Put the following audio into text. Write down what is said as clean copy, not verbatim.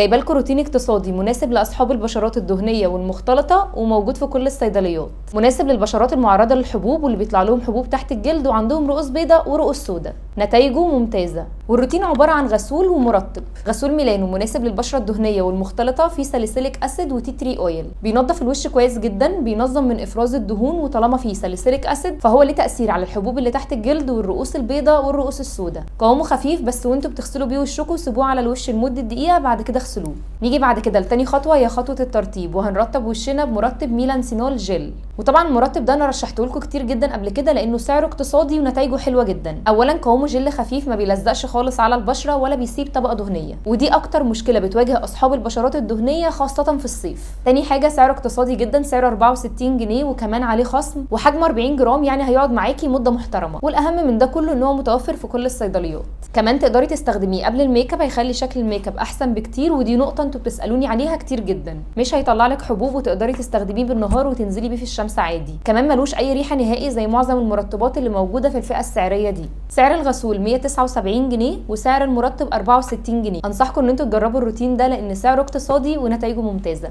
جايبه لكم روتين اقتصادي مناسب لاصحاب البشرات الدهنيه والمختلطه وموجود في كل الصيدليات. مناسب للبشرات المعرضه للحبوب واللي بيطلع لهم حبوب تحت الجلد وعندهم رؤوس بيضاء ورؤوس سوداء. نتائجه ممتازه. والروتين عباره عن غسول ومرطب. غسول ميلانو مناسب للبشره الدهنيه والمختلطه، فيه ساليسيليك اسيد وتي تري اويل. بينظف الوش كويس جدا، بينظم من افراز الدهون، وطالما فيه ساليسيليك اسيد فهو ليه تاثير على الحبوب اللي تحت الجلد والرؤوس البيضاء والرؤوس السوداء. قوامه خفيف، بس وانتوا بتغسلوا بيه وشكم سيبوه على الوش لمده دقيقه، بعد كده اغسلوه. نيجي بعد كده لتاني خطوه، هي خطوه الترطيب، وهنرطب وشنا بمرطب ميلانسينول جل. وطبعا المرطب ده انا رشحته لكم كتير جدا قبل كده لانه سعره اقتصادي ونتائجه حلوه جدا. اولا قوامه جل خفيف، ما بيلزقش خالص على البشره ولا بيسيب طبقه دهنيه، ودي اكتر مشكله بتواجه اصحاب البشرات الدهنيه خاصه في الصيف. تاني حاجه سعره اقتصادي جدا، سعره 64 جنيه وكمان عليه خصم، وحجمه 40 جرام يعني هيقعد معاكي مده محترمه. والاهم من ده كله ان هو متوفر في كل الصيدليات. كمان تقدري تستخدميه قبل الميك اب، هيخلي شكل الميك اب احسن بكتير، ودي نقطه انتوا بتسالوني عليها كتير جدا. مش هيطلع لك حبوب، وتقدري تستخدميه بالنهار وتنزلي بيه في الشمس عادي. كمان ملوش اي ريحه نهائي زي معظم المرطبات اللي موجوده في الفئه السعريه دي. سعر الغسول 179 جنيه وسعر المرطب 64 جنيه. انصحكم ان انتوا تجربوا الروتين ده لان سعره اقتصادي ونتائجه ممتازه.